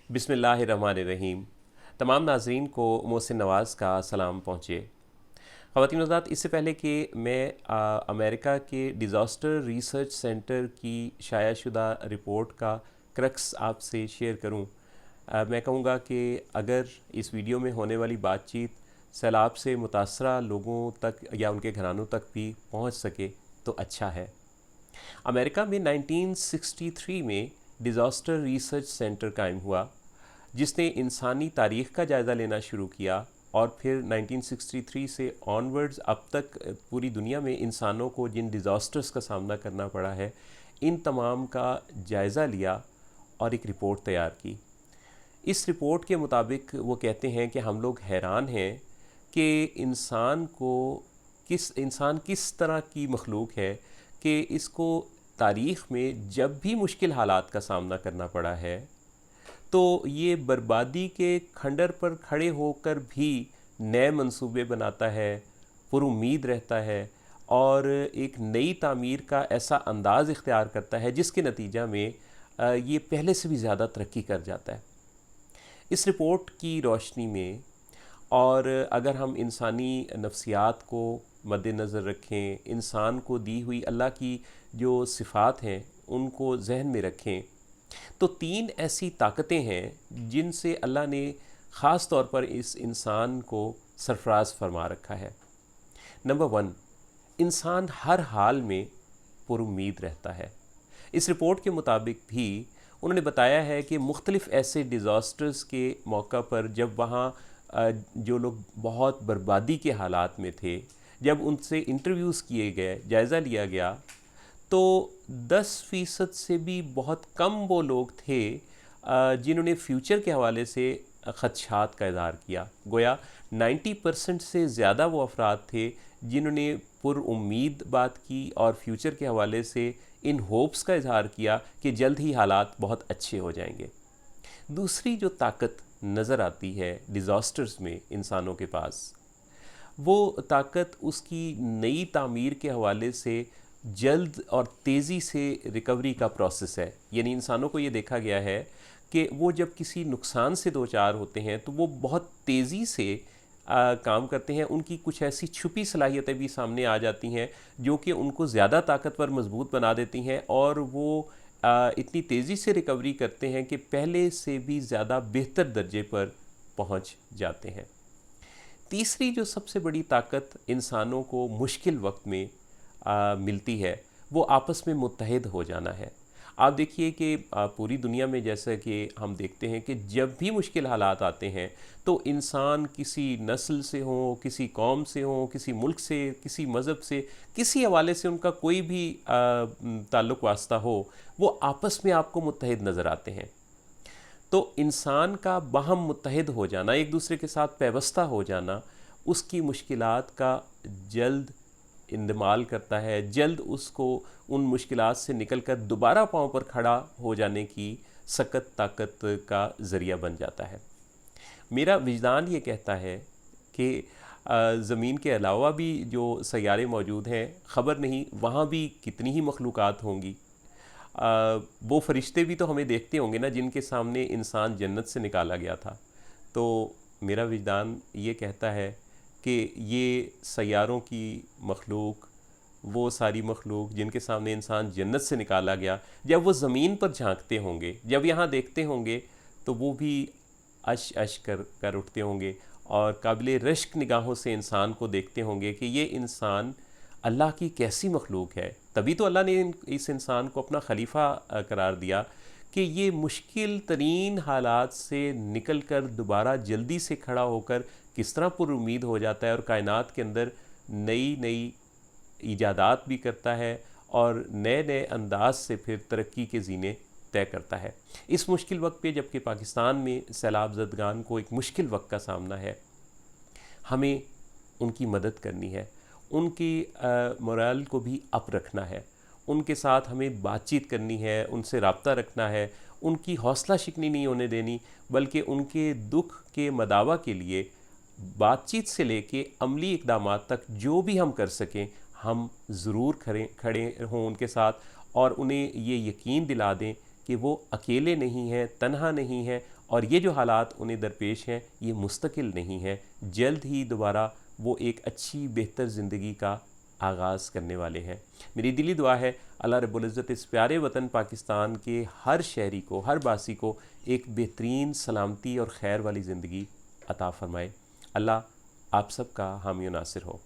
बिस्मिल्लाहिर्रहमानिर्रहीम। तमाम नाज़रीन को मोहसिन नवाज़ का सलाम पहुँचे। ख़वातीन हज़रात, इससे पहले कि मैं अमेरिका के डिज़ास्टर रिसर्च सेंटर की शायाशुदा रिपोर्ट का क्रक्स आपसे शेयर करूं, मैं कहूँगा कि अगर इस वीडियो में होने वाली बातचीत सैलाब से मुतासरा लोगों तक या उनके घरानों तक भी पहुँच सके तो अच्छा है। अमेरिका में 1963 में डिज़ास्टर रिसर्च सेंटर कायम हुआ, जिसने इंसानी तारीख़ का जायज़ा लेना शुरू किया और फिर 1963 से ऑनवर्ड्स अब तक पूरी दुनिया में इंसानों को जिन डिज़ास्टर्स का सामना करना पड़ा है, इन तमाम का जायज़ा लिया और एक रिपोर्ट तैयार की। इस रिपोर्ट के मुताबिक वो कहते हैं कि हम लोग हैरान हैं कि इंसान किस तरह की मखलूक है कि इसको तारीख़ में जब भी मुश्किल हालात का सामना करना पड़ा है तो ये बर्बादी के खंडर पर खड़े होकर भी नए मंसूबे बनाता है, पुरुमीद रहता है और एक नई तामीर का ऐसा अंदाज़ इख्तियार करता है जिसके नतीजा में ये पहले से भी ज़्यादा तरक्की कर जाता है। इस रिपोर्ट की रोशनी में और अगर हम इंसानी नफ्सियात को मद्देनज़र रखें, इंसान को दी हुई अल्लाह की जो सिफ़ात हैं उनको जहन में रखें, तो तीन ऐसी ताकतें हैं जिनसे अल्लाह ने ख़ास तौर पर इस इंसान को सरफराज फरमा रखा है। नंबर 1, इंसान हर हाल में पुरुमीद रहता है। इस रिपोर्ट के मुताबिक भी उन्होंने बताया है कि मुख्तलिफ़ ऐसे डिज़ास्टर्स के मौका पर जब वहाँ जो लोग बहुत बर्बादी के हालात में थे, जब उनसे इंटरव्यूज़ किए गए, जायज़ा लिया गया, तो 10% से भी बहुत कम वो लोग थे जिन्होंने फ्यूचर के हवाले से ख़दशात का इज़हार किया। गोया 90% से ज़्यादा वो अफराद थे जिन्होंने पुरुम्मीद बात की और फ्यूचर के हवाले से इन होप्स का इज़हार किया कि जल्द ही हालात बहुत अच्छे हो जाएंगे। दूसरी जो ताकत नज़र आती है डिज़ास्टर्स में इंसानों के पास, वो ताकत उसकी नई तामीर के हवाले से जल्द और तेज़ी से रिकवरी का प्रोसेस है। यानी इंसानों को ये देखा गया है कि वो जब किसी नुकसान से दो चार होते हैं तो वो बहुत तेज़ी से काम करते हैं। उनकी कुछ ऐसी छुपी सलाहियतें भी सामने आ जाती हैं जो कि उनको ज़्यादा ताकतवर मजबूत बना देती हैं और वो इतनी तेज़ी से रिकवरी करते हैं कि पहले से भी ज़्यादा बेहतर दर्जे पर पहुंच जाते हैं। तीसरी जो सबसे बड़ी ताकत इंसानों को मुश्किल वक्त में मिलती है, वो आपस में मुत्तहिद हो जाना है। आप देखिए कि पूरी दुनिया में जैसा कि हम देखते हैं कि जब भी मुश्किल हालात आते हैं तो इंसान किसी नस्ल से हो, किसी कौम से हो, किसी मुल्क से, किसी मज़हब से, किसी हवाले से उनका कोई भी ताल्लुक़ वास्ता हो, वो आपस में आपको मुत्तहिद नज़र आते हैं। तो इंसान का बाहम मुत्तहिद हो जाना, एक दूसरे के साथ पैवस्ता हो जाना, उसकी मुश्किलात का जल्द इंदमाल करता है, जल्द उसको उन मुश्किलात से निकल कर दोबारा पाँव पर खड़ा हो जाने की सख्त ताकत का ज़रिया बन जाता है। मेरा विजदान ये कहता है कि ज़मीन के अलावा भी जो सैयारे मौजूद हैं, ख़बर नहीं वहाँ भी कितनी ही मखलूक़ात होंगी। वो फ़रिश्ते भी तो हमें देखते होंगे ना जिनके सामने इंसान जन्नत से निकाला गया था। तो मेरा विजदान ये कहता है कि ये सैयारों की मखलूक, वो सारी मखलूक जिनके सामने इंसान जन्नत से निकाला गया, जब वो ज़मीन पर झांकते होंगे, जब यहाँ देखते होंगे, तो वो भी अश अश कर उठते होंगे और काबिल रश्क निगाहों से इंसान को देखते होंगे कि ये इंसान अल्लाह की कैसी मखलूक है। तभी तो अल्लाह ने इस इंसान को अपना खलीफा करार दिया कि ये मुश्किल तरीन हालात से निकल कर दोबारा जल्दी से खड़ा होकर किस तरह पुरुमीद हो जाता है और कायनात के अंदर नई नई ईजादात भी करता है और नए नए अंदाज से फिर तरक्की के ज़ीने तय करता है। इस मुश्किल वक्त पे जबकि पाकिस्तान में सैलाब ज़दगान को एक मुश्किल वक्त का सामना है, हमें उनकी मदद करनी है, उनकी मोरल को भी अप रखना है, उनके साथ हमें बातचीत करनी है, उनसे रब्ता रखना है, उनकी हौसला शिकनी नहीं होने देनी, बल्कि उनके दुख के मदावा के लिए बातचीत से लेके अमली इक़दामात तक जो भी हम कर सकें हम ज़रूर खड़े हों उनके साथ और उन्हें ये यकीन दिला दें कि वो अकेले नहीं हैं, तन्हा नहीं हैं और ये जो हालात उन्हें दरपेश हैं ये मुस्तकिल नहीं हैं, जल्द ही दोबारा वो एक अच्छी बेहतर ज़िंदगी का आगाज़ करने वाले हैं। मेरी दिली दुआ है अल्लाह रब्बुल इज़्ज़त इस प्यारे वतन पाकिस्तान के हर शहरी को, हर बासी को एक बेहतरीन सलामती और खैर वाली ज़िंदगी अता फ़रमाए। अल्लाह आप सब का हामी व नासिर हो।